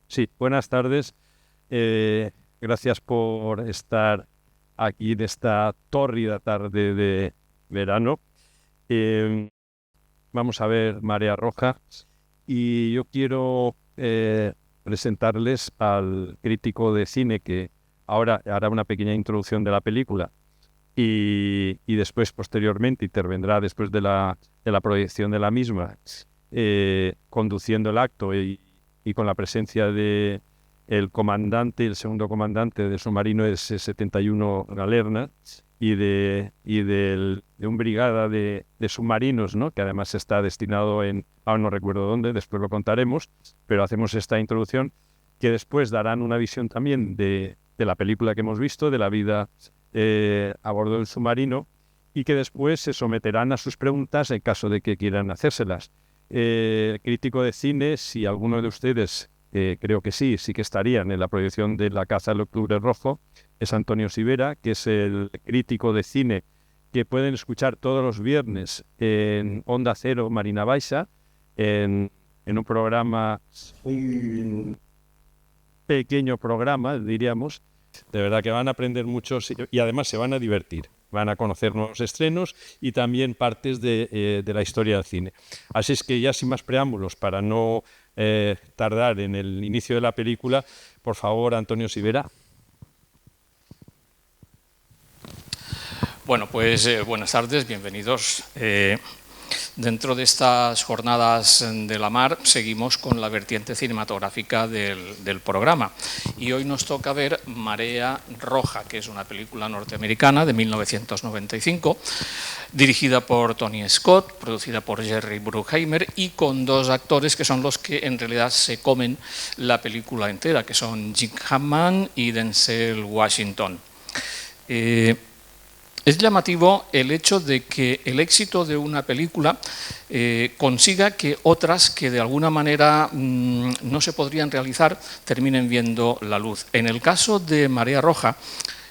Sí, buenas tardes. Gracias por estar aquí en esta tórrida tarde de verano. Em, Vamos a ver Marea Roja y yo quiero presentarles al crítico de cine que ahora hará una pequeña introducción de la película y después, posteriormente, intervendrá después de la proyección de la misma, conduciendo el acto y con la presencia de el comandante, el segundo comandante del submarino S-71 Galerna de un brigada de submarinos, ¿no? Que además está destinado ahora no recuerdo dónde, después lo contaremos, pero hacemos esta introducción que después darán una visión también de la película que hemos visto, de la vida a bordo del submarino, y que después se someterán a sus preguntas en caso de que quieran hacérselas. Crítico de cine, si alguno de ustedes, creo que sí que estarían en la proyección de La caza del octubre rojo, es Antonio Sivera, que es el crítico de cine que pueden escuchar todos los viernes en Onda Cero Marina Baixa, en un programa, un pequeño programa, diríamos. De verdad que van a aprender mucho y además se van a divertir. Van a conocer nuevos estrenos y también partes de la historia del cine. Así es que ya sin más preámbulos, para no tardar en el inicio de la película, por favor, Antonio Sivera. Bueno, pues buenas tardes, bienvenidos. Dentro de estas jornadas de la mar seguimos con la vertiente cinematográfica del programa y hoy nos toca ver Marea Roja, que es una película norteamericana de 1995, dirigida por Tony Scott, producida por Jerry Bruckheimer y con dos actores que son los que en realidad se comen la película entera, que son Jim Hammond y Denzel Washington. Es llamativo el hecho de que el éxito de una película consiga que otras que de alguna manera no se podrían realizar terminen viendo la luz. En el caso de Marea Roja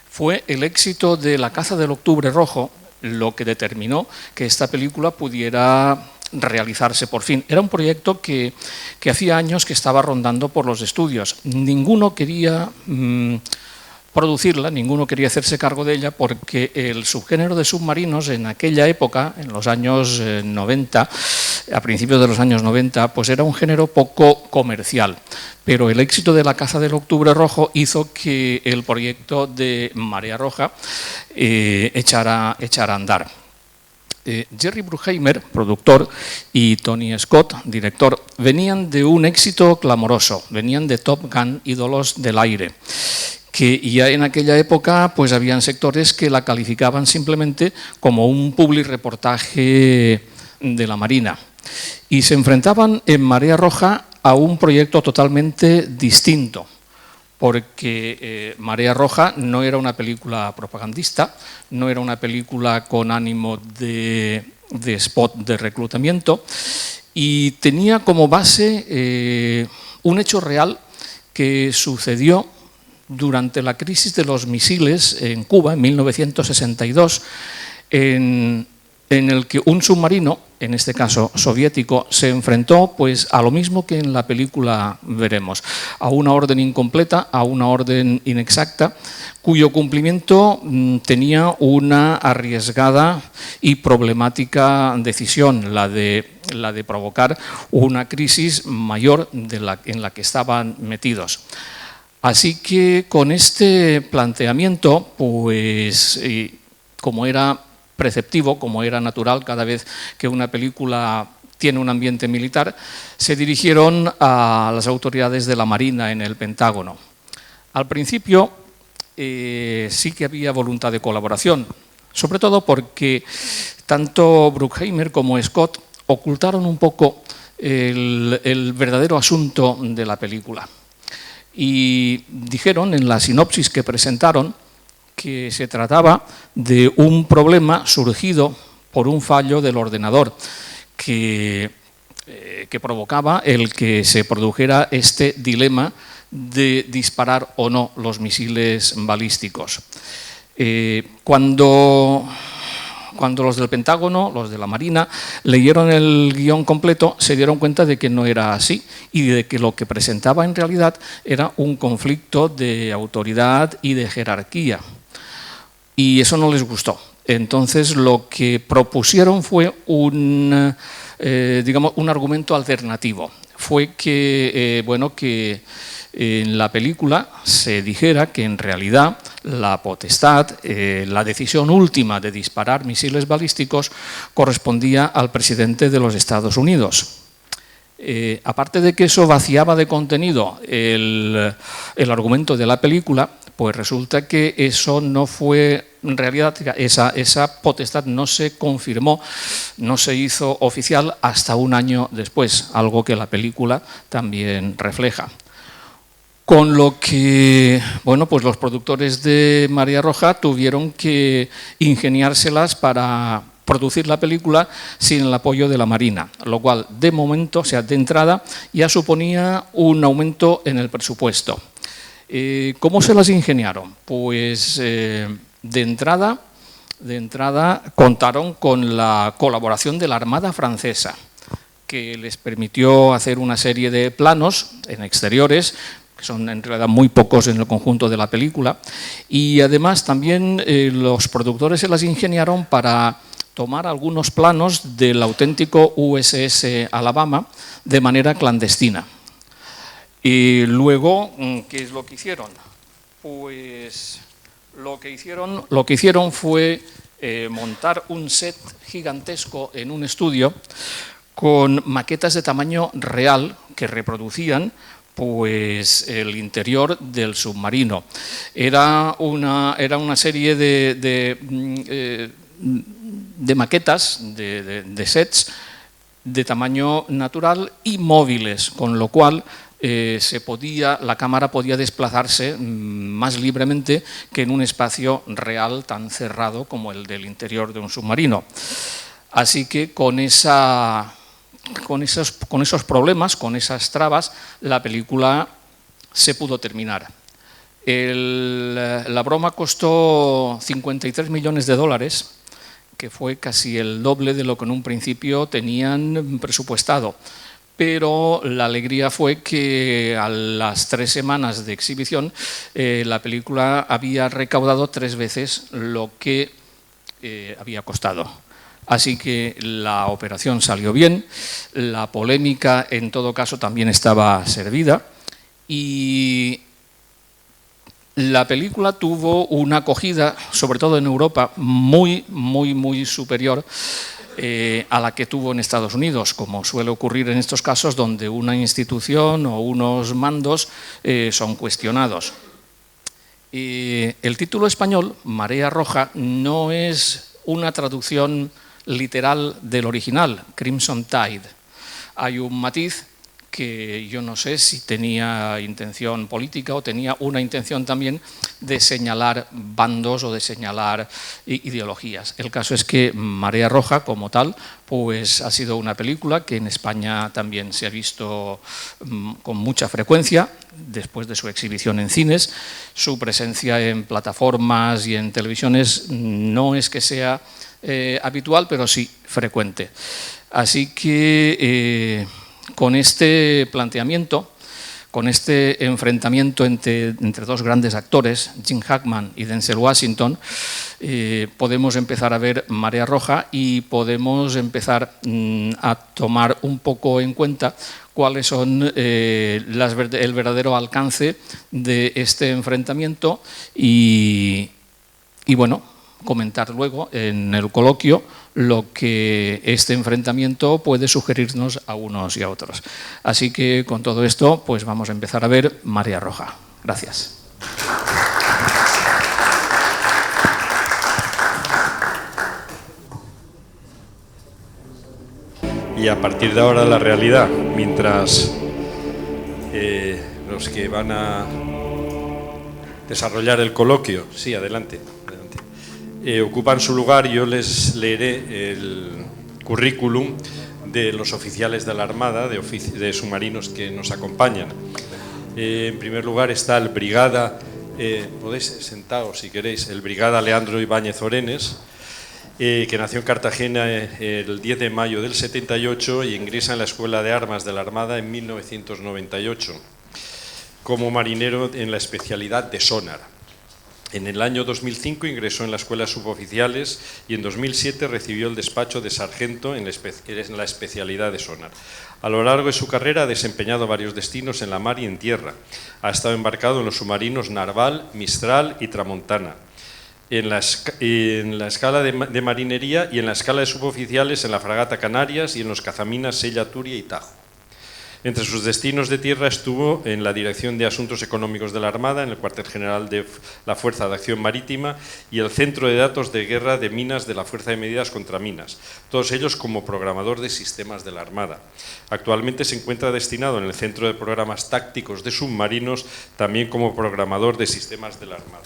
fue el éxito de La caza del octubre rojo lo que determinó que esta película pudiera realizarse por fin. Era un proyecto que hacía años que estaba rondando por los estudios. Ninguno quería producirla, ninguno quería hacerse cargo de ella porque el subgénero de submarinos en aquella época, en los años 90, a principios de los años 90, pues era un género poco comercial. Pero el éxito de La caza del octubre rojo hizo que el proyecto de Marea Roja echara a andar. Jerry Bruckheimer, productor, y Tony Scott, director, venían de un éxito clamoroso, venían de Top Gun, ídolos del aire, que ya en aquella época pues habían sectores que la calificaban simplemente como un publireportaje de la Marina y se enfrentaban en Marea Roja a un proyecto totalmente distinto, porque Marea Roja no era una película propagandista, no era una película con ánimo de spot de reclutamiento y tenía como base un hecho real que sucedió durante la crisis de los misiles en Cuba, en 1962, en el que un submarino, en este caso soviético, se enfrentó pues, a lo mismo que en la película veremos, a una orden incompleta, a una orden inexacta, cuyo cumplimiento tenía una arriesgada y problemática decisión, la de provocar una crisis mayor en la que estaban metidos. Así que con este planteamiento, pues como era preceptivo, como era natural, cada vez que una película tiene un ambiente militar, se dirigieron a las autoridades de la Marina en el Pentágono. Al principio sí que había voluntad de colaboración, sobre todo porque tanto Bruckheimer como Scott ocultaron un poco el verdadero asunto de la película. Y dijeron en la sinopsis que presentaron que se trataba de un problema surgido por un fallo del ordenador que provocaba el que se produjera este dilema de disparar o no los misiles balísticos. Cuando Cuando los del Pentágono, los de la Marina, leyeron el guión completo, se dieron cuenta de que no era así y de que lo que presentaba en realidad era un conflicto de autoridad y de jerarquía. Y eso no les gustó. Entonces lo que propusieron fue digamos, un argumento alternativo. Fue que, que en la película se dijera que en realidad la potestad, la decisión última de disparar misiles balísticos correspondía al presidente de los Estados Unidos. Aparte de que eso vaciaba de contenido el argumento de la película, pues resulta que eso no fue, en realidad, esa potestad no se confirmó, no se hizo oficial hasta un año después, algo que la película también refleja. Con lo que, pues los productores de María Roja tuvieron que ingeniárselas para producir la película sin el apoyo de la Marina, lo cual de momento, o sea, de entrada, ya suponía un aumento en el presupuesto. ¿Cómo se las ingeniaron? Pues de entrada contaron con la colaboración de la Armada francesa, que les permitió hacer una serie de planos en exteriores, que son en realidad muy pocos en el conjunto de la película, y además también los productores se las ingeniaron para tomar algunos planos del auténtico USS Alabama de manera clandestina. Y luego, ¿qué es lo que hicieron? Pues lo que hicieron fue montar un set gigantesco en un estudio con maquetas de tamaño real que reproducían pues el interior del submarino. Era una serie de maquetas, de sets de tamaño natural y móviles, con lo cual la cámara podía desplazarse más libremente que en un espacio real tan cerrado como el del interior de un submarino. Así que con esos problemas, con esas trabas, la película se pudo terminar. La broma costó 53 millones de dólares, que fue casi el doble de lo que en un principio tenían presupuestado. Pero la alegría fue que a las 3 semanas de exhibición la película había recaudado 3 veces lo que había costado. Así que la operación salió bien, la polémica en todo caso también estaba servida y la película tuvo una acogida, sobre todo en Europa, muy superior a la que tuvo en Estados Unidos, como suele ocurrir en estos casos donde una institución o unos mandos son cuestionados. El título español, Marea Roja, no es una traducción literal del original, Crimson Tide. Hay un matiz que yo no sé si tenía intención política o tenía una intención también de señalar bandos o de señalar ideologías. El caso es que Marea Roja, como tal, pues ha sido una película que en España también se ha visto con mucha frecuencia después de su exhibición en cines. Su presencia en plataformas y en televisiones no es que sea habitual, pero sí frecuente. Así que con este planteamiento, con este enfrentamiento entre dos grandes actores, Gene Hackman y Denzel Washington, podemos empezar a ver Marea Roja y podemos empezar a tomar un poco en cuenta cuáles son el verdadero alcance de este enfrentamiento y bueno, comentar luego en el coloquio lo que este enfrentamiento puede sugerirnos a unos y a otros. Así que con todo esto, pues vamos a empezar a ver Marea Roja. Gracias. Y a partir de ahora la realidad, mientras los que van a desarrollar el coloquio, sí, adelante. Ocupan su lugar, yo les leeré el currículum de los oficiales de la Armada, de submarinos que nos acompañan. En primer lugar está el brigada, podéis sentaros si queréis, el brigada Leandro Ibáñez Orenes, que nació en Cartagena el 10 de mayo del 78 y ingresa en la Escuela de Armas de la Armada en 1998, como marinero en la especialidad de sonar. En el año 2005 ingresó en la Escuela de Suboficiales y en 2007 recibió el despacho de sargento en la especialidad de sonar. A lo largo de su carrera ha desempeñado varios destinos en la mar y en tierra. Ha estado embarcado en los submarinos Narval, Mistral y Tramontana. En la escala de marinería y en la escala de suboficiales en la fragata Canarias y en los cazaminas Sella, Turia y Tajo. Entre sus destinos de tierra estuvo en la Dirección de Asuntos Económicos de la Armada, en el Cuartel General de la Fuerza de Acción Marítima y el Centro de Datos de Guerra de Minas de la Fuerza de Medidas contra Minas, todos ellos como programador de sistemas de la Armada. Actualmente se encuentra destinado en el Centro de Programas Tácticos de Submarinos, también como programador de sistemas de la Armada.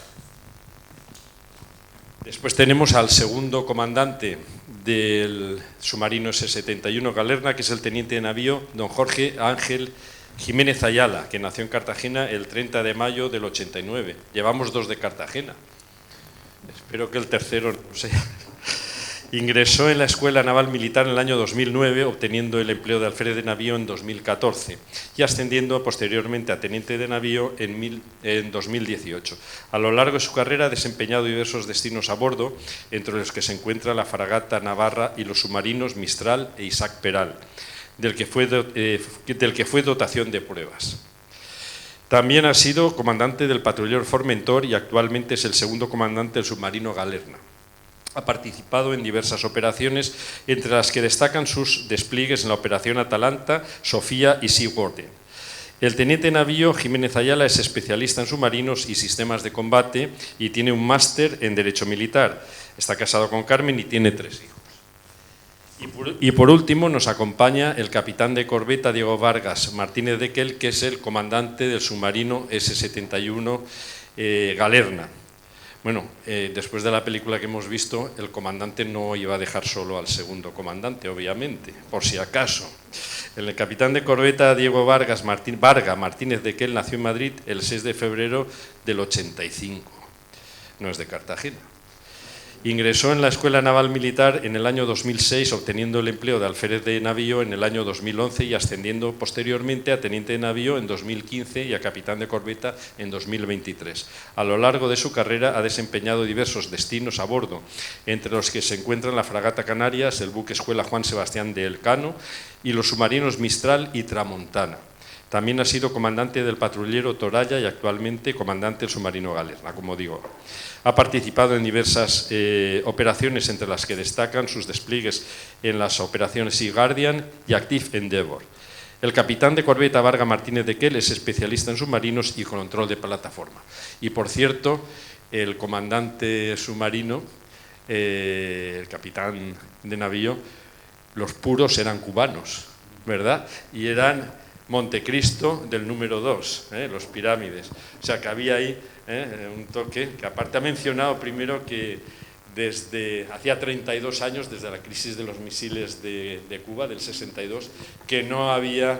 Después tenemos al segundo comandante del submarino S-71 Galerna, que es el teniente de navío don Jorge Ángel Jiménez Ayala, que nació en Cartagena el 30 de mayo del 89. Llevamos 2 de Cartagena. Espero que el tercero no sea. Ingresó en la Escuela Naval Militar en el año 2009, obteniendo el empleo de alférez de navío en 2014 y ascendiendo posteriormente a teniente de navío en 2018. A lo largo de su carrera ha desempeñado diversos destinos a bordo, entre los que se encuentra la fragata Navarra y los submarinos Mistral e Isaac Peral, del que fue dotación de pruebas. También ha sido comandante del patrullero Formentor y actualmente es el segundo comandante del submarino Galerna. Ha participado en diversas operaciones, entre las que destacan sus despliegues en la Operación Atalanta, Sofía y Sea Guardian. El teniente navío Jiménez Ayala es especialista en submarinos y sistemas de combate y tiene un máster en Derecho Militar. Está casado con Carmen y tiene 3 hijos. Y por último nos acompaña el capitán de corbeta Diego Vargas Martínez de Quel, que es el comandante del submarino S-71 Galerna. Bueno, después de la película que hemos visto, el comandante no iba a dejar solo al segundo comandante, obviamente, por si acaso. El capitán de corbeta Diego Vargas Martínez de Quel nació en Madrid el 6 de febrero del 85. No es de Cartagena. Ingresó en la Escuela Naval Militar en el año 2006, obteniendo el empleo de alférez de navío en el año 2011 y ascendiendo posteriormente a teniente de navío en 2015 y a capitán de corbeta en 2023. A lo largo de su carrera ha desempeñado diversos destinos a bordo, entre los que se encuentran la fragata Canarias, el buque escuela Juan Sebastián de Elcano y los submarinos Mistral y Tramontana. También ha sido comandante del patrullero Toralla y actualmente comandante del submarino Galerna, como digo. Ha participado en diversas operaciones, entre las que destacan sus despliegues en las operaciones Sea Guardian y Active Endeavour. El capitán de corbeta Vargas Martínez de Quel es especialista en submarinos y control de plataforma. Y por cierto, el comandante submarino, el capitán de navío, los puros eran cubanos, ¿verdad? Y eran Montecristo del número 2, los Pirámides. O sea que había ahí un toque, que aparte ha mencionado primero que desde hacía 32 años, desde la crisis de los misiles de Cuba, del 62, que no había,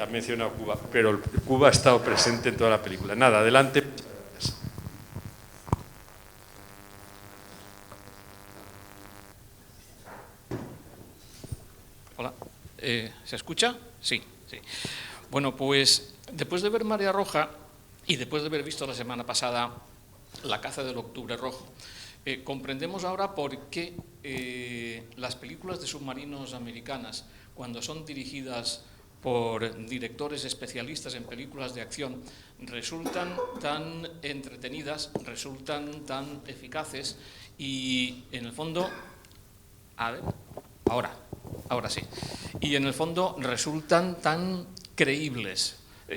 ha mencionado Cuba, pero Cuba ha estado presente en toda la película. Nada, adelante. Hola, ¿se escucha? Sí. Sí. Bueno, pues después de ver Marea Roja y después de haber visto la semana pasada La caza del Octubre Rojo, comprendemos ahora por qué las películas de submarinos americanas, cuando son dirigidas por directores especialistas en películas de acción, resultan tan entretenidas, resultan tan eficaces y, en el fondo, a ver, ahora sí. Y en el fondo resultan tan creíbles.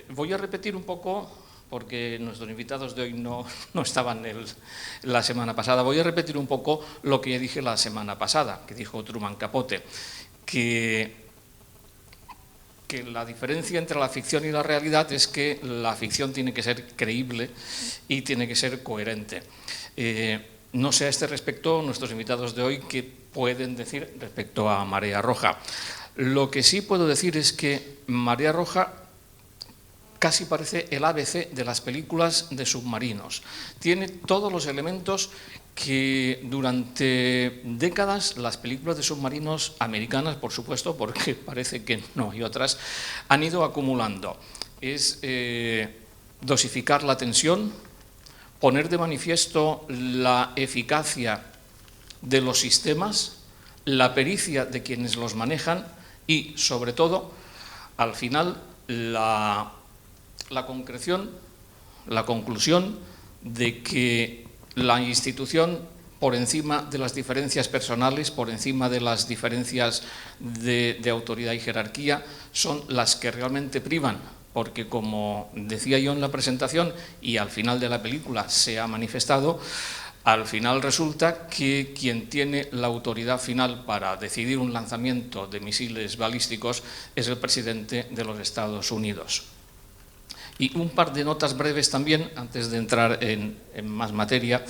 Voy a repetir un poco, porque nuestros invitados de hoy no estaban la semana pasada, voy a repetir un poco lo que dije la semana pasada, que dijo Truman Capote, que la diferencia entre la ficción y la realidad es que la ficción tiene que ser creíble y tiene que ser coherente. No sé a este respecto nuestros invitados de hoy qué pueden decir respecto a Marea Roja. Lo que sí puedo decir es que Marea Roja casi parece el ABC de las películas de submarinos. Tiene todos los elementos que durante décadas las películas de submarinos americanas, por supuesto, porque parece que no hay otras, han ido acumulando. Es dosificar la tensión, poner de manifiesto la eficacia de los sistemas, la pericia de quienes los manejan y, sobre todo, al final, la concreción, la conclusión de que la institución, por encima de las diferencias personales, por encima de las diferencias de autoridad y jerarquía, son las que realmente privan, porque como decía yo en la presentación y al final de la película se ha manifestado, al final resulta que quien tiene la autoridad final para decidir un lanzamiento de misiles balísticos es el presidente de los Estados Unidos. Y un par de notas breves también, antes de entrar en más materia,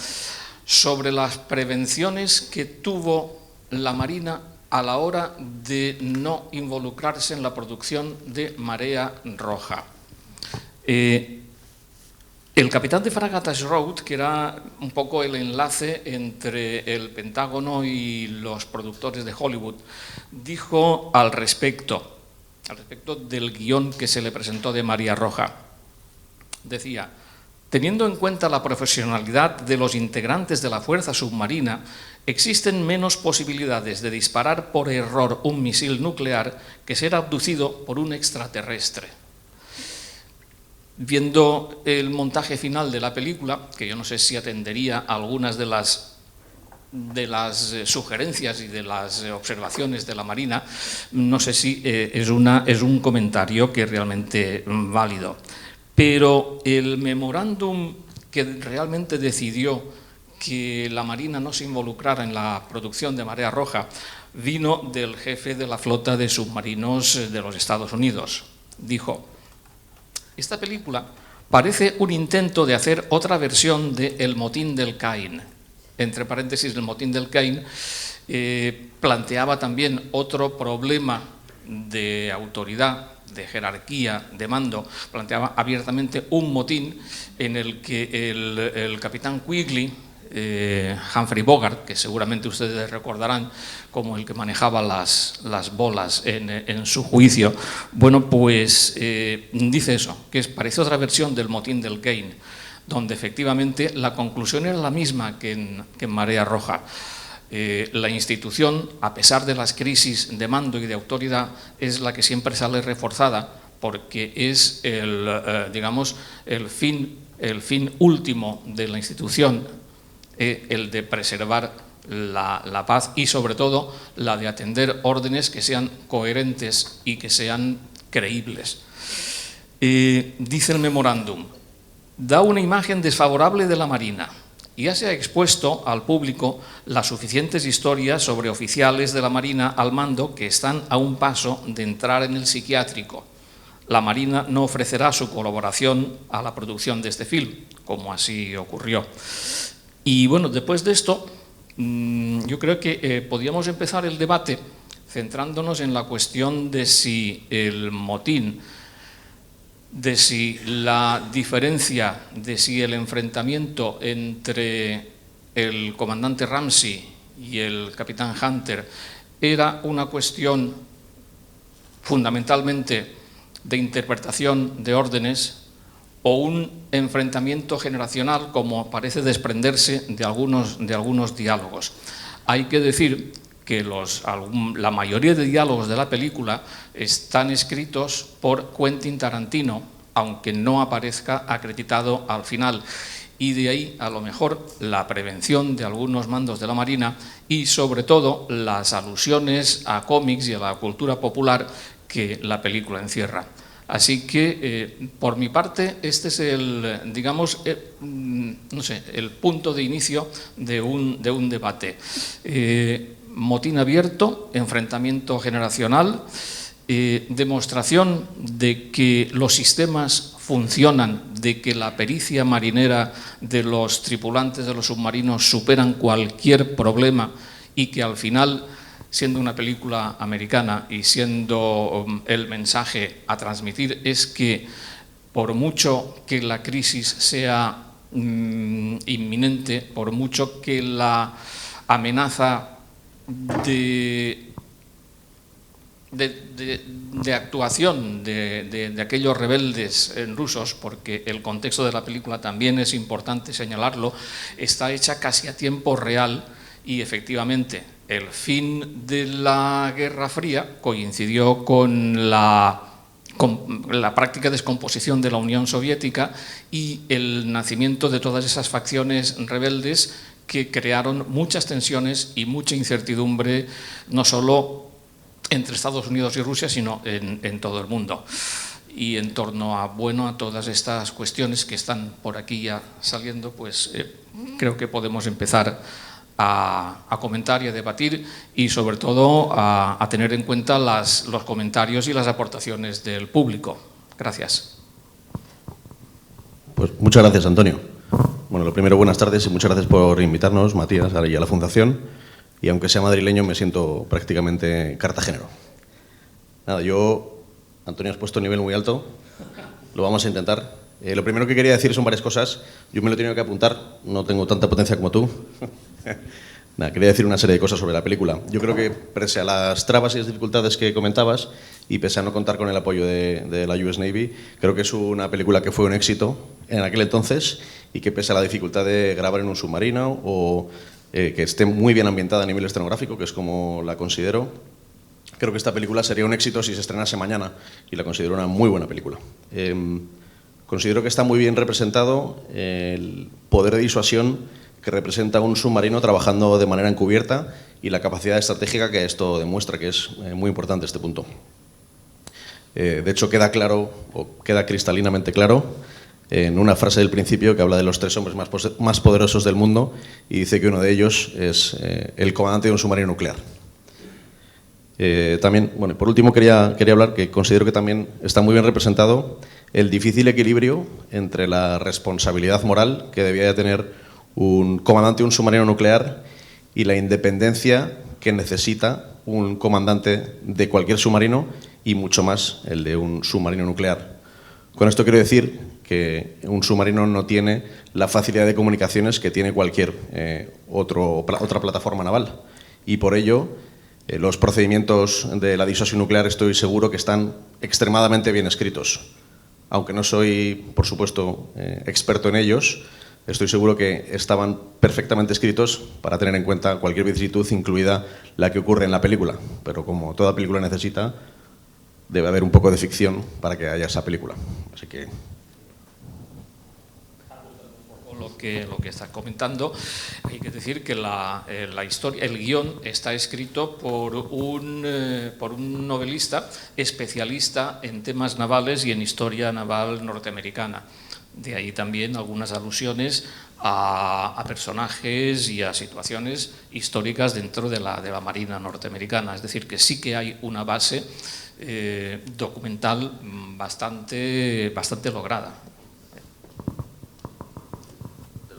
sobre las prevenciones que tuvo la Marina a la hora de no involucrarse en la producción de marea roja. El capitán de fragatas Roth, que era un poco el enlace entre el Pentágono y los productores de Hollywood, dijo al respecto del guión que se le presentó de Marea Roja. Decía: teniendo en cuenta la profesionalidad de los integrantes de la fuerza submarina, existen menos posibilidades de disparar por error un misil nuclear que ser abducido por un extraterrestre. Viendo el montaje final de la película, que yo no sé si atendería a algunas de las sugerencias y de las observaciones de la Marina, no sé si es un comentario que es realmente válido. Pero el memorándum que realmente decidió que la Marina no se involucrara en la producción de marea roja vino del jefe de la flota de submarinos de los Estados Unidos. Dijo: esta película parece un intento de hacer otra versión de El motín del Caín. Entre paréntesis, el motín del Caín planteaba también otro problema de autoridad, de jerarquía, de mando. Planteaba abiertamente un motín en el que el capitán Quigley, Humphrey Bogart, que seguramente ustedes recordarán como el que manejaba las bolas en su juicio, bueno, pues dice eso, que parece otra versión del motín del Caín, donde efectivamente la conclusión era la misma que en Marea Roja. La institución, a pesar de las crisis de mando y de autoridad, es la que siempre sale reforzada, porque es digamos, el fin último de la institución, el de preservar la paz y, sobre todo, la de atender órdenes que sean coherentes y que sean creíbles. Dice el memorándum: da una imagen desfavorable de la Marina. Ya se ha expuesto al público las suficientes historias sobre oficiales de la Marina al mando que están a un paso de entrar en el psiquiátrico. La Marina no ofrecerá su colaboración a la producción de este film, como así ocurrió. Y bueno, después de esto, yo creo que podríamos empezar el debate centrándonos en la cuestión de si el motín, de si la diferencia, de si el enfrentamiento entre el comandante Ramsey y el capitán Hunter era una cuestión fundamentalmente de interpretación de órdenes o un enfrentamiento generacional, como parece desprenderse de algunos diálogos. Hay que decir que la mayoría de diálogos de la película están escritos por Quentin Tarantino, aunque no aparezca acreditado al final. Y de ahí, a lo mejor, la prevención de algunos mandos de la Marina y, sobre todo, las alusiones a cómics y a la cultura popular que la película encierra. Así que, por mi parte, este es el punto de inicio de un debate. Motín abierto, enfrentamiento generacional, demostración de que los sistemas funcionan, de que la pericia marinera de los tripulantes de los submarinos superan cualquier problema y que al final, siendo una película americana y siendo el mensaje a transmitir, es que por mucho que la crisis sea inminente, por mucho que la amenaza de actuación de aquellos rebeldes rusos, porque el contexto de la película también es importante señalarlo, está hecha casi a tiempo real y efectivamente el fin de la Guerra Fría coincidió con la práctica descomposición de la Unión Soviética y el nacimiento de todas esas facciones rebeldes que crearon muchas tensiones y mucha incertidumbre, no solo entre Estados Unidos y Rusia, sino en todo el mundo. Y en torno a todas estas cuestiones que están por aquí ya saliendo, pues creo que podemos empezar a comentar y a debatir y sobre todo a tener en cuenta los comentarios y las aportaciones del público. Gracias. Pues muchas gracias, Antonio. Bueno, lo primero, buenas tardes y muchas gracias por invitarnos, Matías, y a la Fundación. Y aunque sea madrileño, me siento prácticamente cartagenero. Nada, Antonio, has puesto nivel muy alto, lo vamos a intentar. Lo primero que quería decir son varias cosas. Yo me lo he tenido que apuntar, no tengo tanta potencia como tú. Nada, quería decir una serie de cosas sobre la película. Yo creo que, pese a las trabas y las dificultades que comentabas, y pese a no contar con el apoyo de la US Navy, creo que es una película que fue un éxito en aquel entonces y que, pese a la dificultad de grabar en un submarino o que esté muy bien ambientada a nivel escenográfico, que es como la considero, creo que esta película sería un éxito si se estrenase mañana y la considero una muy buena película. Considero que está muy bien representado el poder de disuasión que representa un submarino trabajando de manera encubierta y la capacidad estratégica que esto demuestra, que es muy importante este punto. De hecho, queda claro, o queda cristalinamente claro, en una frase del principio que habla de los 3 hombres más poderosos del mundo y dice que uno de ellos es el comandante de un submarino nuclear. También, bueno, por último quería hablar que considero que también está muy bien representado el difícil equilibrio entre la responsabilidad moral que debía de tener un comandante de un submarino nuclear y la independencia que necesita un comandante de cualquier submarino y mucho más el de un submarino nuclear. Con esto quiero decir que un submarino no tiene la facilidad de comunicaciones que tiene cualquier otra plataforma naval y por ello los procedimientos de la disuasión nuclear estoy seguro que están extremadamente bien escritos. Aunque no soy, por supuesto, experto en ellos, estoy seguro que estaban perfectamente escritos para tener en cuenta cualquier vicisitud, incluida la que ocurre en la película. Pero como toda película necesita, debe haber un poco de ficción para que haya esa película. Así que... Lo que estás comentando, hay que decir que la historia, el guión está escrito por un novelista especialista en temas navales y en historia naval norteamericana. De ahí también algunas alusiones a personajes y a situaciones históricas dentro de la Marina norteamericana. Es decir, que sí que hay una base documental bastante lograda.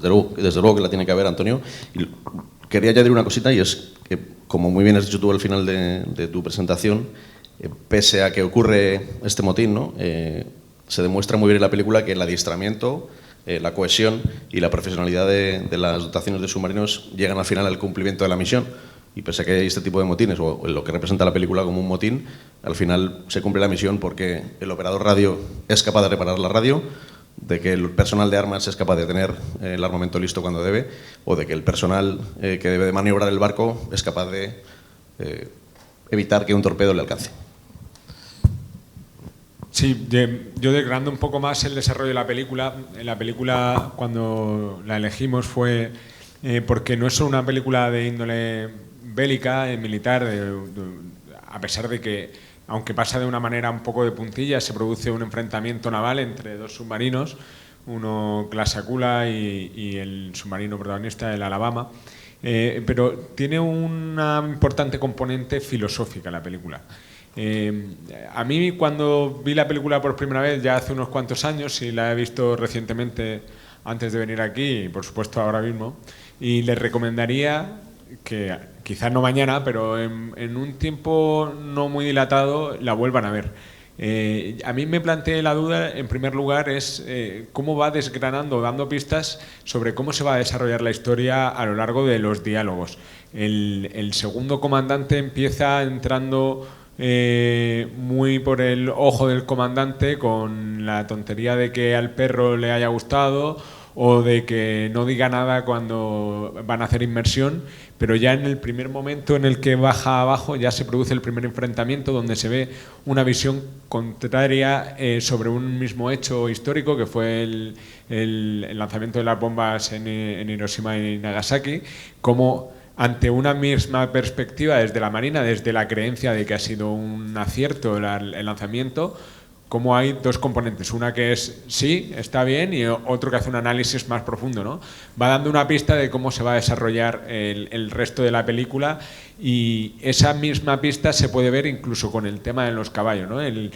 Desde luego que la tiene que haber, Antonio. Y quería añadir una cosita, y es que, como muy bien has dicho tú al final de tu presentación, pese a que ocurre este motín, ¿no? Se demuestra muy bien en la película que el adiestramiento, la cohesión y la profesionalidad de las dotaciones de submarinos llegan al final al cumplimiento de la misión. Y pese a que hay este tipo de motines, o lo que representa la película como un motín, al final se cumple la misión porque el operador radio es capaz de reparar la radio, de que el personal de armas es capaz de tener el armamento listo cuando debe, o de que el personal que debe de maniobrar el barco es capaz de evitar que un torpedo le alcance. Sí, yo desgranando un poco más el desarrollo de la película. La película, cuando la elegimos, fue porque no es solo una película de índole bélica, militar, a pesar de que, aunque pasa de una manera un poco de puntilla, se produce un enfrentamiento naval entre 2 submarinos, uno clase Aquila y el submarino protagonista, el Alabama, pero tiene una importante componente filosófica la película. A mí, cuando vi la película por primera vez, ya hace unos cuantos años, y la he visto recientemente antes de venir aquí, y por supuesto ahora mismo, y les recomendaría que, quizás no mañana, pero en un tiempo no muy dilatado, la vuelvan a ver. A mí me planteé la duda, en primer lugar, es cómo va desgranando, dando pistas sobre cómo se va a desarrollar la historia a lo largo de los diálogos. El segundo comandante empieza entrando muy por el ojo del comandante, con la tontería de que al perro le haya gustado o de que no diga nada cuando van a hacer inmersión, pero ya en el primer momento en el que baja abajo ya se produce el primer enfrentamiento, donde se ve una visión contraria sobre un mismo hecho histórico, que fue el lanzamiento de las bombas en Hiroshima y Nagasaki, como ante una misma perspectiva desde la Marina, desde la creencia de que ha sido un acierto el lanzamiento, como hay dos componentes, una que es sí, está bien, y otro que hace un análisis más profundo, ¿no? Va dando una pista de cómo se va a desarrollar el resto de la película, y esa misma pista se puede ver incluso con el tema de los caballos, ¿no? El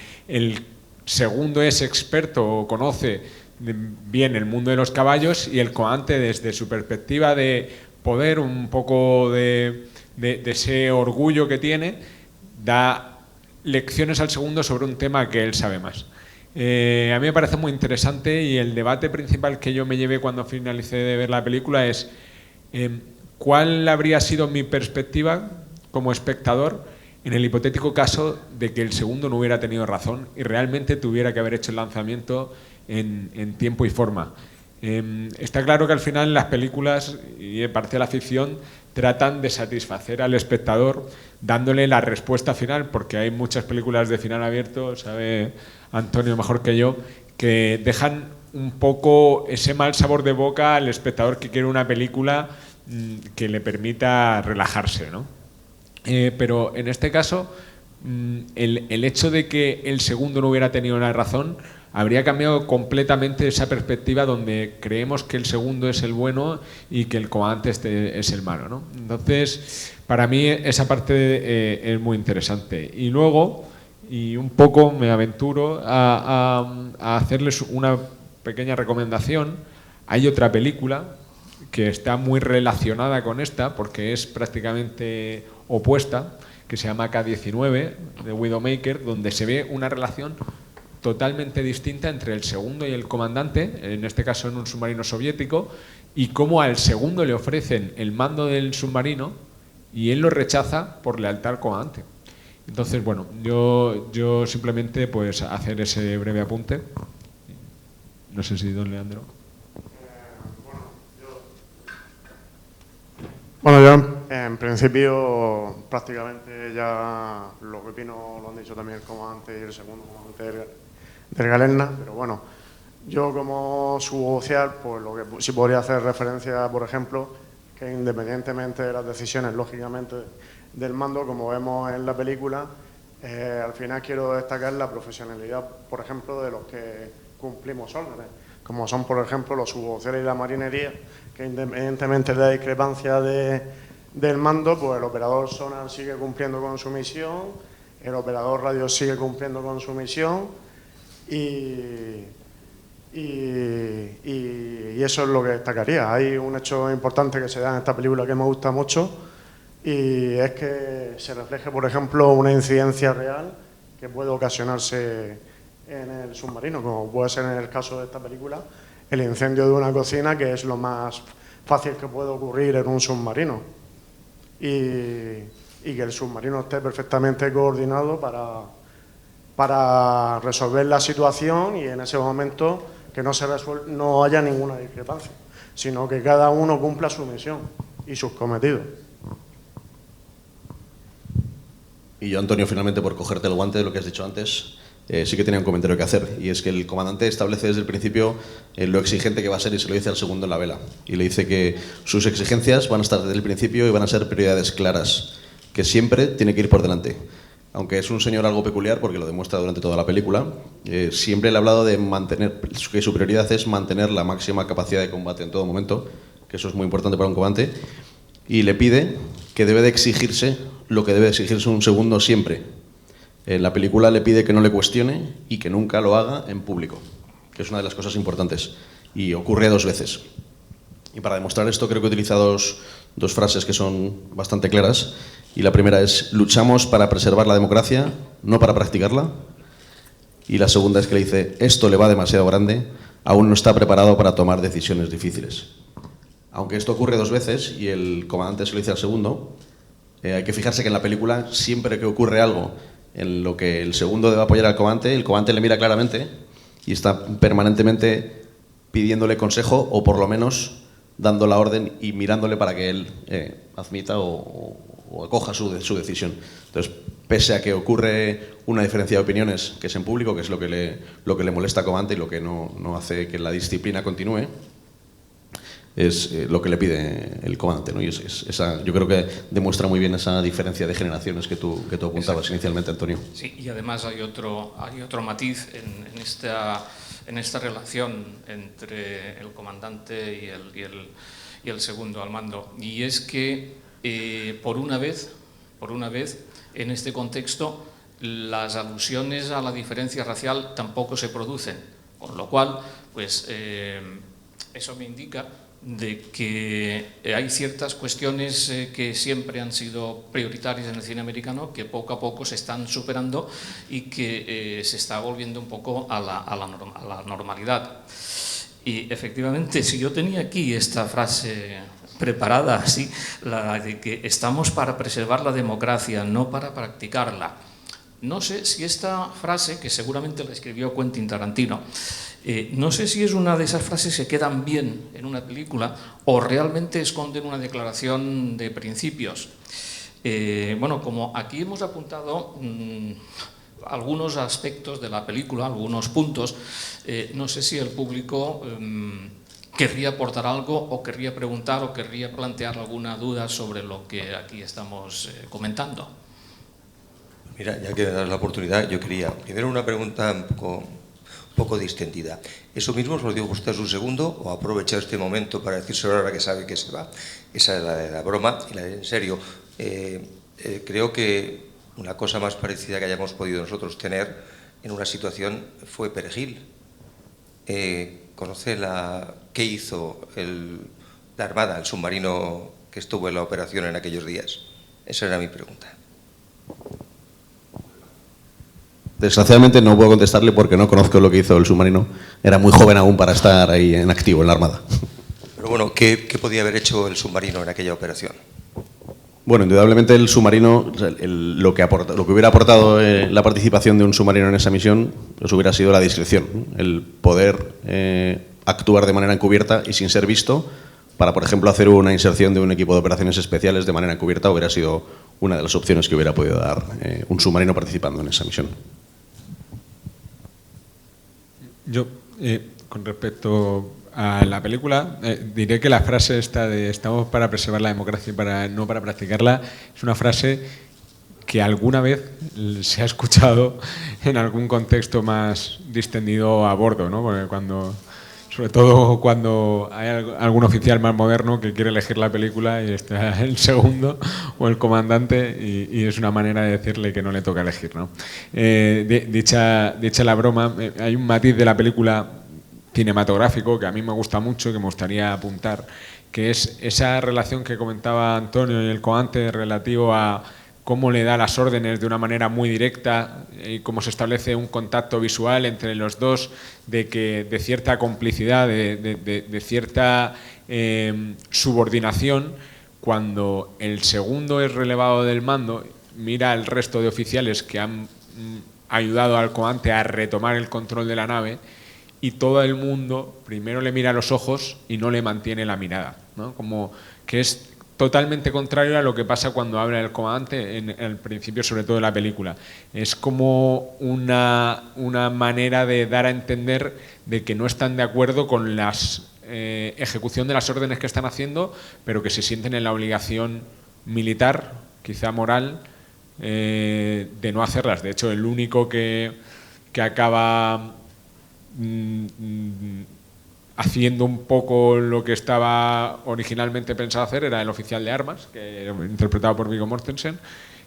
segundo es experto o conoce bien el mundo de los caballos, y el comandante, desde su perspectiva de poder, un poco de ese orgullo que tiene, da lecciones al segundo sobre un tema que él sabe más. A mí me parece muy interesante, y el debate principal que yo me llevé cuando finalicé de ver la película es ¿cuál habría sido mi perspectiva como espectador en el hipotético caso de que el segundo no hubiera tenido razón y realmente tuviera que haber hecho el lanzamiento en tiempo y forma? Está claro que al final las películas, y parte de la ficción, tratan de satisfacer al espectador dándole la respuesta final, porque hay muchas películas de final abierto, sabe Antonio mejor que yo, que dejan un poco ese mal sabor de boca al espectador que quiere una película que le permita relajarse, ¿no? Pero en este caso, el hecho de que el segundo no hubiera tenido la razón habría cambiado completamente esa perspectiva, donde creemos que el segundo es el bueno y que el comandante es el malo, ¿no? Entonces, para mí esa parte es muy interesante. Y luego, y un poco me aventuro a hacerles una pequeña recomendación. Hay otra película que está muy relacionada con esta, porque es prácticamente opuesta, que se llama K-19, de Widowmaker, donde se ve una relación totalmente distinta entre el segundo y el comandante, en este caso en un submarino soviético, y cómo al segundo le ofrecen el mando del submarino y él lo rechaza por lealtad al comandante. Entonces, bueno, yo simplemente pues hacer ese breve apunte. No sé si don Leandro. Bueno, yo en principio prácticamente ya lo que opino lo han dicho también el comandante y el segundo comandante del Galerna, pero bueno, yo como suboficial, pues lo que sí podría hacer referencia, por ejemplo, que independientemente de las decisiones, lógicamente, del mando, como vemos en la película, al final quiero destacar la profesionalidad, por ejemplo, de los que cumplimos órdenes, como son, por ejemplo, los suboficiales y la marinería, que independientemente de la discrepancia del mando, pues el operador sonar sigue cumpliendo con su misión, el operador radio sigue cumpliendo con su misión, y eso es lo que destacaría. Hay un hecho importante que se da en esta película que me gusta mucho, y es que se refleje, por ejemplo, una incidencia real que puede ocasionarse en el submarino, como puede ser en el caso de esta película, el incendio de una cocina, que es lo más fácil que puede ocurrir en un submarino, y que el submarino esté perfectamente coordinado para resolver la situación, y en ese momento que no haya ninguna discrepancia, sino que cada uno cumpla su misión y sus cometidos. Y yo, Antonio, finalmente, por cogerte el guante de lo que has dicho antes, sí que tenía un comentario que hacer, y es que el comandante establece desde el principio lo exigente que va a ser, y se lo dice al segundo en la vela, y le dice que sus exigencias van a estar desde el principio y van a ser prioridades claras, que siempre tiene que ir por delante. Aunque es un señor algo peculiar, porque lo demuestra durante toda la película, siempre le ha hablado de mantener, que su prioridad es mantener la máxima capacidad de combate en todo momento, que eso es muy importante para un comandante, y le pide que debe de exigirse lo que debe de exigirse un segundo siempre. En la película le pide que no le cuestione y que nunca lo haga en público, que es una de las cosas importantes, y ocurre 2 veces. Y para demostrar esto creo que utiliza dos frases que son bastante claras, y la primera es: luchamos para preservar la democracia, no para practicarla. y la segunda es que le dice, esto le va demasiado grande, aún no está preparado para tomar decisiones difíciles. Aunque esto ocurre 2 veces y el comandante se lo dice al segundo, hay que fijarse que en la película siempre que ocurre algo en lo que el segundo debe apoyar al comandante, el comandante le mira claramente y está permanentemente pidiéndole consejo o por lo menos dando la orden y mirándole para que él admita o acoja su decisión. Entonces, pese a que ocurre una diferencia de opiniones, que es en público, que es lo que le molesta al comandante y lo que no hace que la disciplina continúe, es lo que le pide el comandante, ¿no? Y yo creo que demuestra muy bien esa diferencia de generaciones que tú apuntabas inicialmente, Antonio. Sí, y además hay otro matiz en esta relación entre el comandante y el segundo al mando, y es que por una vez en este contexto las alusiones a la diferencia racial tampoco se producen, con lo cual pues eso me indica de que hay ciertas cuestiones que siempre han sido prioritarias en el cine americano, que poco a poco se están superando y que se está volviendo un poco a la normalidad. Y efectivamente, si yo tenía aquí esta frase preparada así, la de que estamos para preservar la democracia, no para practicarla. No sé si esta frase, que seguramente la escribió Quentin Tarantino, no sé si es una de esas frases que quedan bien en una película o realmente esconden una declaración de principios. Bueno, como aquí hemos apuntado algunos aspectos de la película, algunos puntos, no sé si el público querría aportar algo o querría preguntar o querría plantear alguna duda sobre lo que aquí estamos comentando. Mira, ya que me das la oportunidad, yo quería primero una pregunta un poco distendida. ¿Eso mismo os lo digo usted un segundo o aprovecha este momento para decírselo ahora que sabe que se va? Esa es la de la broma y la de en serio. Creo que una cosa más parecida que hayamos podido nosotros tener en una situación fue Perejil. ¿Conoce qué hizo la Armada, el submarino que estuvo en la operación en aquellos días? Esa era mi pregunta. Desgraciadamente no puedo contestarle porque no conozco lo que hizo el submarino. Era muy joven aún para estar ahí en activo en la Armada. Pero bueno, ¿qué podía haber hecho el submarino en aquella operación? Bueno, indudablemente el submarino, lo que hubiera aportado la participación de un submarino en esa misión, pues hubiera sido la discreción, ¿no? El poder actuar de manera encubierta y sin ser visto para, por ejemplo, hacer una inserción de un equipo de operaciones especiales de manera encubierta hubiera sido una de las opciones que hubiera podido dar un submarino participando en esa misión. Yo, con respecto a la película, diré que la frase esta de estamos para preservar la democracia y no para practicarla es una frase que alguna vez se ha escuchado en algún contexto más distendido a bordo, ¿no? Porque sobre todo cuando hay algún oficial más moderno que quiere elegir la película y está el segundo o el comandante y es una manera de decirle que no le toca elegir, ¿no? Dicha la broma, hay un matiz de la película cinematográfico que a mí me gusta mucho, que me gustaría apuntar, que es esa relación que comentaba Antonio y el comandante relativo a cómo le da las órdenes de una manera muy directa y cómo se establece un contacto visual entre los dos, de cierta complicidad, de cierta subordinación. Cuando el segundo es relevado del mando, mira al resto de oficiales que han ayudado al comandante a retomar el control de la nave y todo el mundo primero le mira a los ojos y no le mantiene la mirada, ¿no? Como que es totalmente contrario a lo que pasa cuando habla el comandante en el principio, sobre todo de la película. Es como una manera de dar a entender de que no están de acuerdo con la ejecución de las órdenes que están haciendo, pero que se sienten en la obligación militar, quizá moral, de no hacerlas. De hecho, el único que acaba haciendo un poco lo que estaba originalmente pensado hacer era el oficial de armas, interpretado por Viggo Mortensen,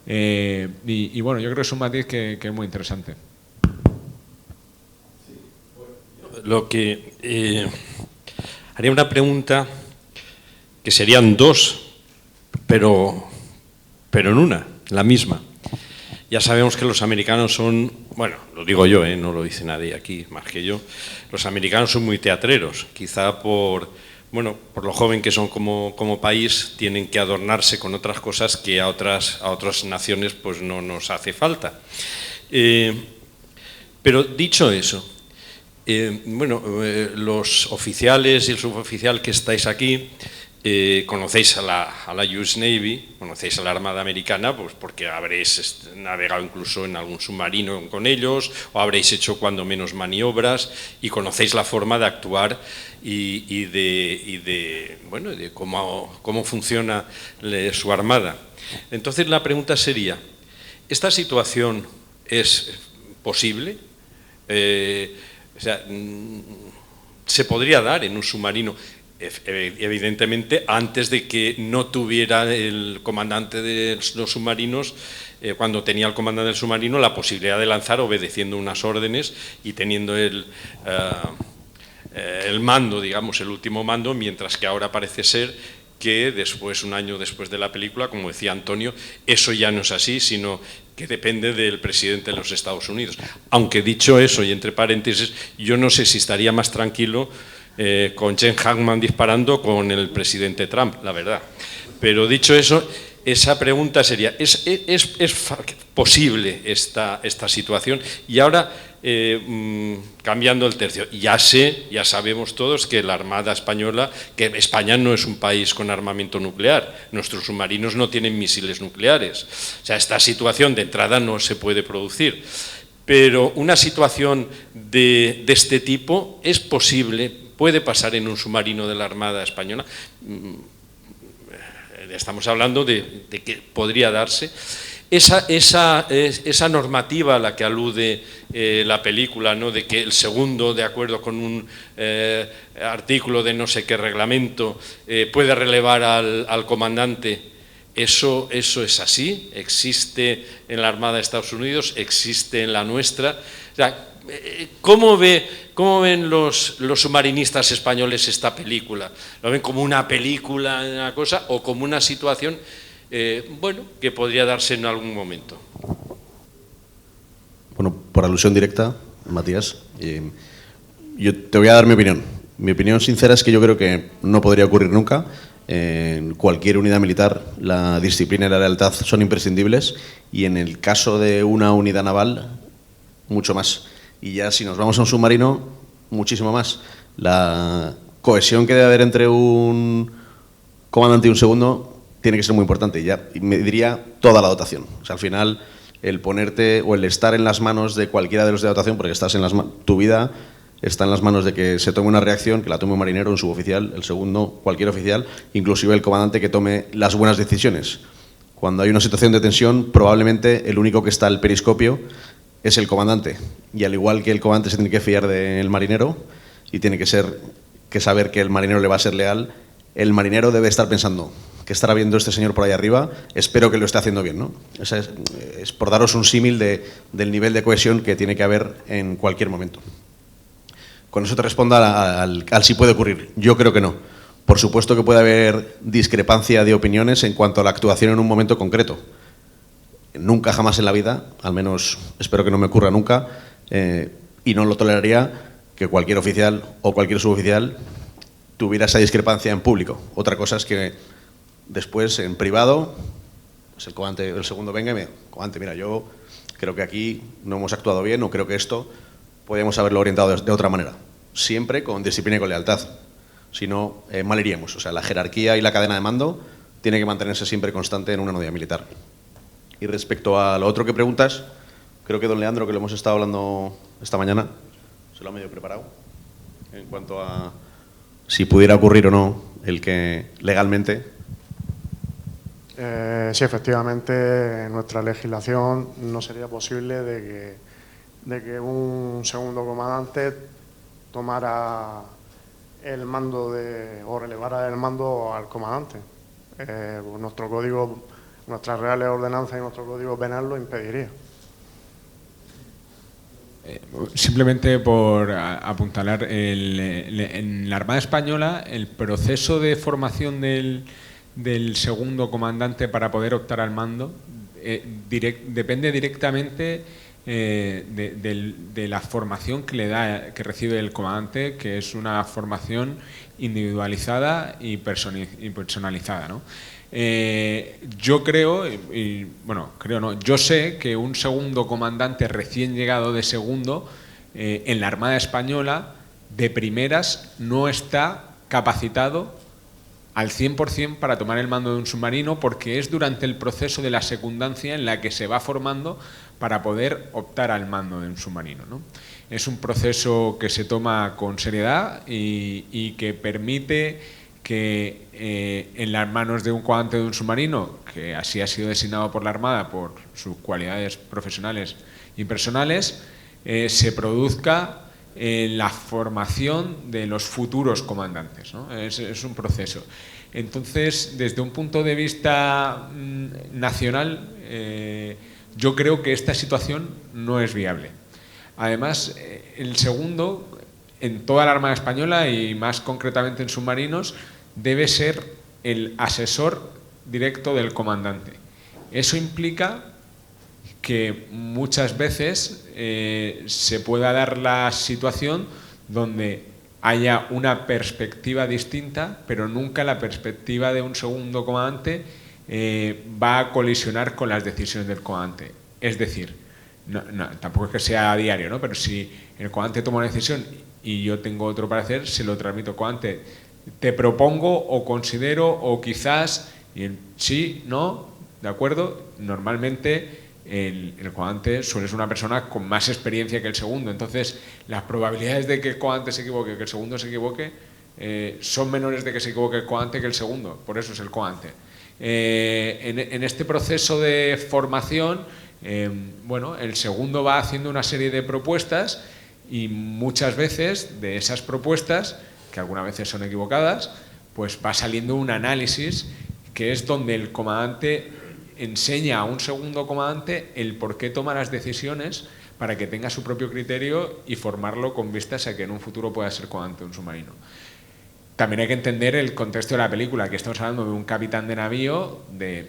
y bueno, yo creo que es un matiz que es muy interesante. Lo que haría una pregunta que serían dos, pero en una, la misma. Ya sabemos que los americanos son, bueno, lo digo yo, no lo dice nadie aquí más que yo, los americanos son muy teatreros, quizá por lo joven que son como país, tienen que adornarse con otras cosas que a otras naciones pues no nos hace falta. Pero dicho eso, los oficiales y el suboficial que estáis aquí, conocéis a la US Navy, conocéis a la Armada Americana, pues porque habréis navegado incluso en algún submarino con ellos, o habréis hecho cuando menos maniobras, y conocéis la forma de actuar y de cómo funciona su armada. Entonces la pregunta sería, ¿esta situación es posible? ¿Se podría dar en un submarino? Evidentemente, antes de que no tuviera el comandante de los submarinos, cuando tenía el comandante del submarino, la posibilidad de lanzar obedeciendo unas órdenes y teniendo el mando, digamos, el último mando, mientras que ahora parece ser que después, un año después de la película, como decía Antonio, eso ya no es así, sino que depende del presidente de los Estados Unidos. Aunque dicho eso, y entre paréntesis, yo no sé si estaría más tranquilo con Gene Hackman disparando con el presidente Trump, la verdad. Pero dicho eso, esa pregunta sería, ¿es posible esta situación? Y ahora, cambiando el tercio, ya sabemos todos que la Armada Española, que España no es un país con armamento nuclear, nuestros submarinos no tienen misiles nucleares. O sea, esta situación de entrada no se puede producir. Pero una situación de este tipo es posible. Puede pasar en un submarino de la Armada Española. Estamos hablando de que podría darse. Esa normativa a la que alude la película, ¿no?, de que el segundo, de acuerdo con un artículo de no sé qué reglamento, puede relevar al comandante, ¿eso es así? ¿Existe en la Armada de Estados Unidos? ¿Existe en la nuestra? O sea, ¿cómo ven los submarinistas españoles esta película? ¿Lo ven como una película, una cosa, o como una situación que podría darse en algún momento? Bueno, por alusión directa, Matías, yo te voy a dar mi opinión. Mi opinión sincera es que yo creo que no podría ocurrir nunca. En cualquier unidad militar, la disciplina y la lealtad son imprescindibles, y en el caso de una unidad naval, mucho más. Y ya si nos vamos a un submarino, muchísimo más. La cohesión que debe haber entre un comandante y un segundo tiene que ser muy importante. Y me diría toda la dotación. O sea, al final, el ponerte o el estar en las manos de cualquiera de los de dotación, porque estás en tu vida está en las manos de que se tome una reacción, que la tome un marinero, un suboficial, el segundo, cualquier oficial, inclusive el comandante, que tome las buenas decisiones. Cuando hay una situación de tensión, probablemente el único que está al periscopio es el comandante, y al igual que el comandante se tiene que fiar del marinero y tiene que saber que el marinero le va a ser leal, el marinero debe estar pensando, ¿qué estará viendo este señor por ahí arriba? Espero que lo esté haciendo bien, ¿no? Esa es por daros un símil del nivel de cohesión que tiene que haber en cualquier momento. Con eso te responda al si puede ocurrir. Yo creo que no. Por supuesto que puede haber discrepancia de opiniones en cuanto a la actuación en un momento concreto. Nunca jamás en la vida, al menos espero que no me ocurra nunca, y no lo toleraría que cualquier oficial o cualquier suboficial tuviera esa discrepancia en público. Otra cosa es que después, en privado, pues el segundo venga y me diga, comandante, mira, yo creo que aquí no hemos actuado bien, o creo que esto podríamos haberlo orientado de otra manera. Siempre con disciplina y con lealtad. Si no, mal iríamos. O sea, la jerarquía y la cadena de mando tiene que mantenerse siempre constante en una unidad militar. Y respecto a lo otro que preguntas, creo que don Leandro, que lo hemos estado hablando esta mañana, se lo ha medio preparado, en cuanto a si pudiera ocurrir o no el que legalmente... Sí, efectivamente, en nuestra legislación no sería posible de que un segundo comandante tomara el mando o relevara el mando al comandante. Nuestro código, nuestras reales ordenanzas y nuestro código penal lo impediría. Simplemente por apuntalar, en la Armada Española el proceso de formación del segundo comandante para poder optar al mando depende directamente de la formación que recibe el comandante, que es una formación individualizada y personalizada, ¿no? Yo creo, yo sé que un segundo comandante recién llegado de segundo en la Armada Española de primeras no está capacitado al 100% para tomar el mando de un submarino, porque es durante el proceso de la secundancia en la que se va formando para poder optar al mando de un submarino, ¿no? Es un proceso que se toma con seriedad y que permite que en las manos de un comandante de un submarino, que así ha sido designado por la Armada por sus cualidades profesionales y personales, se produzca la formación de los futuros comandantes, ¿no? Es un proceso. Entonces, desde un punto de vista nacional, yo creo que esta situación no es viable. Además, el segundo, en toda la Armada Española y más concretamente en submarinos, debe ser el asesor directo del comandante. Eso implica que muchas veces se pueda dar la situación donde haya una perspectiva distinta, pero nunca la perspectiva de un segundo comandante va a colisionar con las decisiones del comandante. Es decir, tampoco es que sea a diario, ¿no? Pero si el comandante toma una decisión y yo tengo otro parecer, se lo transmito al comandante. Te propongo o considero o quizás, y el sí, no, ¿de acuerdo? Normalmente el comandante suele ser una persona con más experiencia que el segundo, entonces las probabilidades de que el comandante se equivoque, que el segundo se equivoque, son menores de que se equivoque el comandante que el segundo, por eso es el comandante. En este proceso de formación, el segundo va haciendo una serie de propuestas y muchas veces de esas propuestas, que algunas veces son equivocadas, pues va saliendo un análisis que es donde el comandante enseña a un segundo comandante el por qué toma las decisiones para que tenga su propio criterio y formarlo con vistas a que en un futuro pueda ser comandante de un submarino. También hay que entender el contexto de la película, que estamos hablando de un capitán de navío de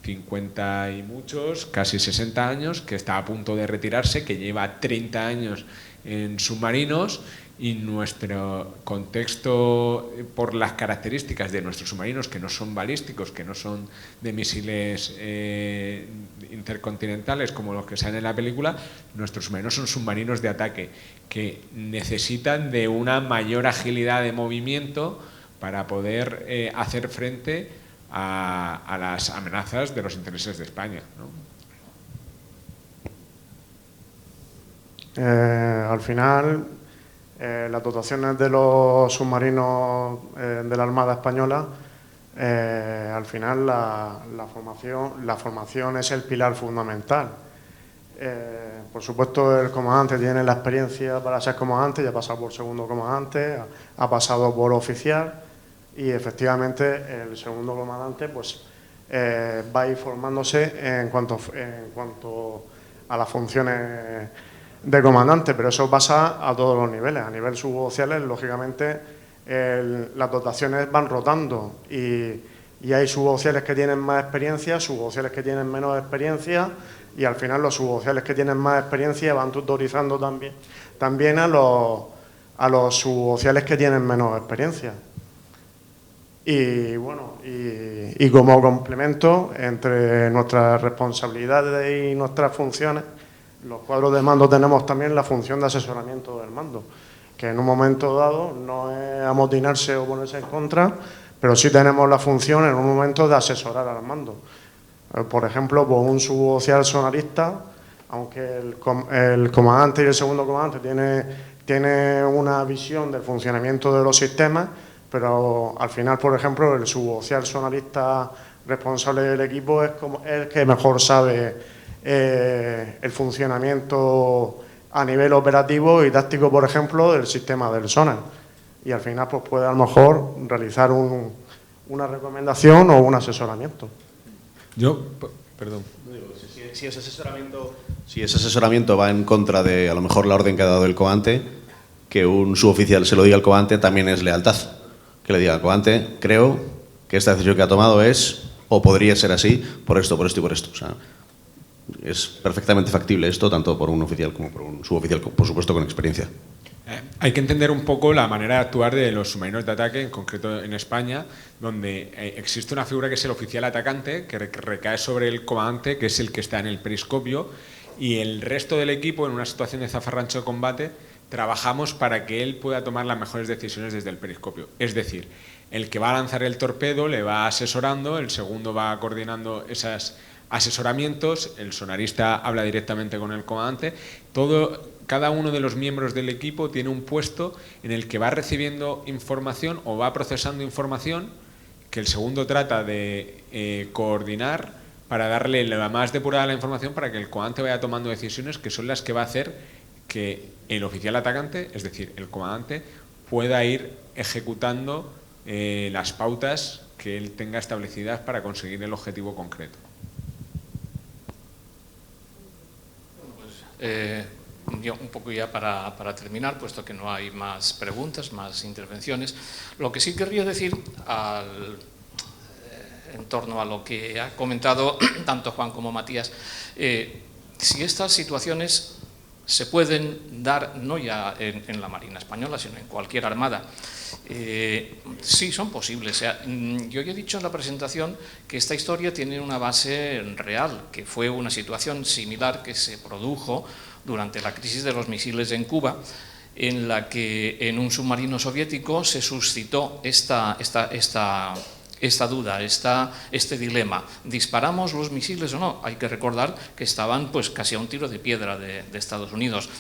50 y muchos, casi 60 años, que está a punto de retirarse, que lleva 30 años en submarinos, y nuestro contexto, por las características de nuestros submarinos, que no son balísticos, que no son de misiles intercontinentales como los que salen en la película, nuestros submarinos son submarinos de ataque que necesitan de una mayor agilidad de movimiento para poder hacer frente a las amenazas de los intereses de España, ¿no? Al final, las dotaciones de los submarinos de la Armada Española, al final la formación es el pilar fundamental. Por supuesto, el comandante tiene la experiencia para ser comandante, ya ha pasado por segundo comandante, ha pasado por oficial, y efectivamente el segundo comandante pues va a ir formándose en cuanto a las funciones de comandante, pero eso pasa a todos los niveles. A nivel suboficiales, lógicamente, las dotaciones van rotando y hay suboficiales que tienen más experiencia, suboficiales que tienen menos experiencia, y al final los suboficiales que tienen más experiencia van tutorizando también a los suboficiales que tienen menos experiencia. Y bueno, y como complemento entre nuestras responsabilidades y nuestras funciones, los cuadros de mando tenemos también la función de asesoramiento del mando, que en un momento dado no es amotinarse o ponerse en contra, pero sí tenemos la función en un momento de asesorar al mando. Por ejemplo, pues un suboficial sonarista, aunque el comandante y el segundo comandante tiene una visión del funcionamiento de los sistemas, pero al final, por ejemplo, el suboficial sonarista responsable del equipo es el que mejor sabe el funcionamiento a nivel operativo y táctico, por ejemplo, del sistema del sonar. Y al final pues puede a lo mejor realizar una recomendación o un asesoramiento. Si ese asesoramiento va en contra de a lo mejor la orden que ha dado el comandante, que un suboficial se lo diga al comandante también es lealtad. Que le diga al comandante, creo que esta decisión que ha tomado es o podría ser así por esto, por esto y por esto. O sea, es perfectamente factible esto, tanto por un oficial como por un suboficial, por supuesto con experiencia. Hay que entender un poco la manera de actuar de los submarinos de ataque, en concreto en España, donde existe una figura que es el oficial atacante, que recae sobre el comandante, que es el que está en el periscopio, y el resto del equipo, en una situación de zafarrancho de combate, trabajamos para que él pueda tomar las mejores decisiones desde el periscopio. Es decir, el que va a lanzar el torpedo le va asesorando, el segundo va coordinando esos asesoramientos, el sonarista habla directamente con el comandante, cada uno de los miembros del equipo tiene un puesto en el que va recibiendo información o va procesando información que el segundo trata de coordinar para darle la más depurada la información para que el comandante vaya tomando decisiones que son las que va a hacer que el oficial atacante, es decir, el comandante, pueda ir ejecutando las pautas que él tenga establecidas para conseguir el objetivo concreto. Yo un poco ya para terminar, puesto que no hay más preguntas, más intervenciones, lo que sí querría decir en torno a lo que ha comentado tanto Juan como Matías, si estas situaciones se pueden dar no ya en la Marina Española, sino en cualquier armada. Sí, son posibles. O sea, yo ya he dicho en la presentación que esta historia tiene una base real, que fue una situación similar que se produjo durante la crisis de los misiles en Cuba, en la que en un submarino soviético se suscitó esta duda, este dilema. ¿Disparamos los misiles o no? Hay que recordar que estaban pues casi a un tiro de piedra de Estados Unidos.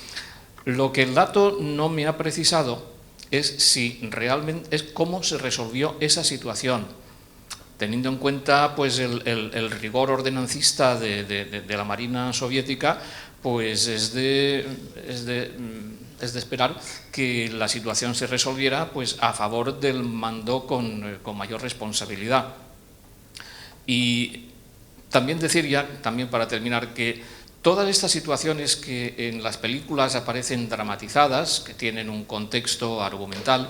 Lo que el dato no me ha precisado es si realmente es cómo se resolvió esa situación, teniendo en cuenta pues el rigor ordenancista de la Marina soviética, pues es de esperar que la situación se resolviera pues a favor del mando con mayor responsabilidad. Y también decir ya, también para terminar, que todas estas situaciones que en las películas aparecen dramatizadas, que tienen un contexto argumental,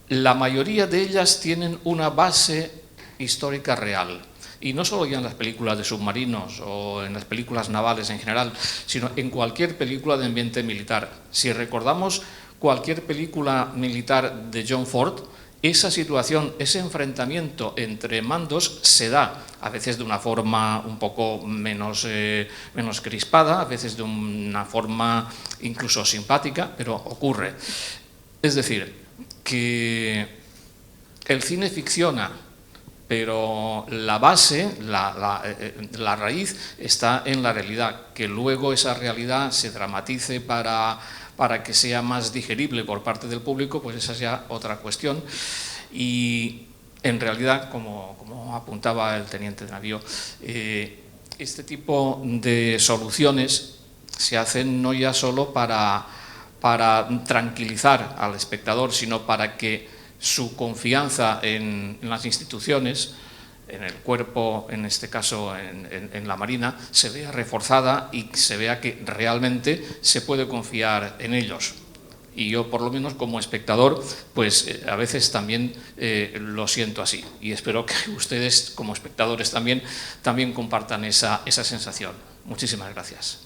la mayoría de ellas tienen una base histórica real. Y no solo ya en las películas de submarinos o en las películas navales en general, sino en cualquier película de ambiente militar. Si recordamos cualquier película militar de John Ford, esa situación, ese enfrentamiento entre mandos se da, a veces de una forma un poco menos crispada, a veces de una forma incluso simpática, pero ocurre. Es decir, que el cine ficciona, pero la base, la raíz está en la realidad. Que luego esa realidad se dramatice para que sea más digerible por parte del público, pues esa es ya otra cuestión. Y en realidad, como apuntaba el teniente de navío, este tipo de soluciones se hacen no ya solo para tranquilizar al espectador, sino para que su confianza en las instituciones, en el cuerpo, en este caso en la Marina, se vea reforzada y se vea que realmente se puede confiar en ellos. Y yo, por lo menos como espectador, pues a veces también lo siento así. Y espero que ustedes, como espectadores, también compartan esa sensación. Muchísimas gracias.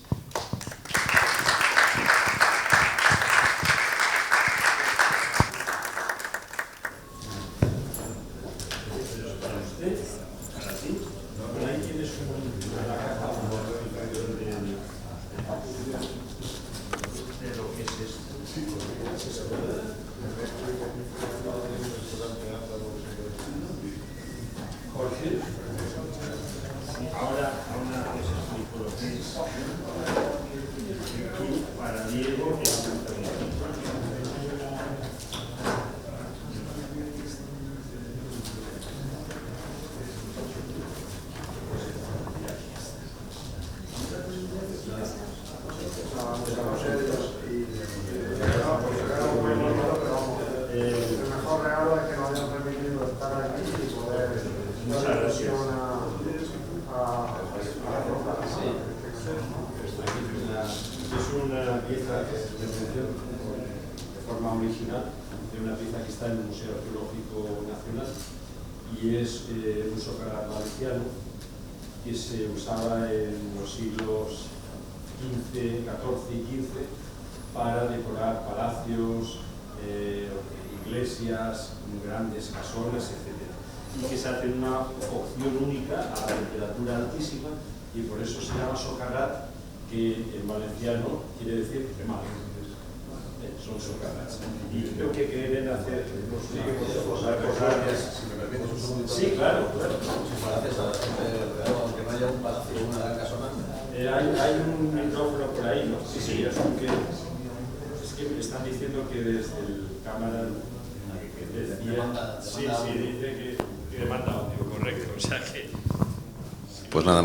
y es un socarrat valenciano que se usaba en los siglos XIV, XIV y XV para decorar palacios, iglesias, grandes casonas, etc. Y que se hace una cocción única a temperatura altísima y por eso se llama socarrat, que en valenciano quiere decir quemado. Son socarrats. Y creo que quieren hacer los Si me permites un segundo. Sí, claro, claro. Gracias a la gente del regalo, aunque no haya un palacio o una gran casona. Hay un micrófono por ahí, ¿no? Sí, sí, es que me están diciendo que desde el cámara decía... Sí, dice que demanda audio, correcto. O sea que... Pues nada,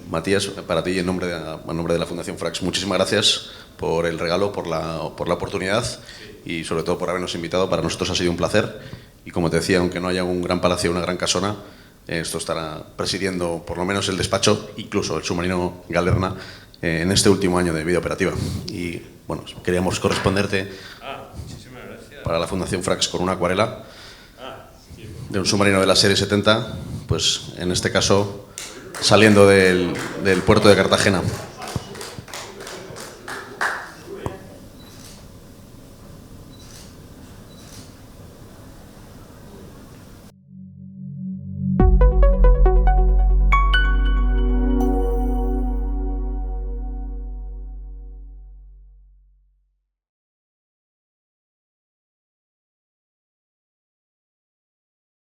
Matías, para ti y en nombre de la Fundación Frax, muchísimas gracias por el regalo, por la oportunidad y sobre todo por habernos invitado. Para nosotros ha sido un placer y como te decía, aunque no haya un gran palacio o una gran casona, esto estará presidiendo por lo menos el despacho, incluso el submarino Galerna, en este último año de vida operativa. Y bueno, queríamos corresponderte para la Fundación Frax con una acuarela de un submarino de la serie 70, pues en este caso saliendo del puerto de Cartagena.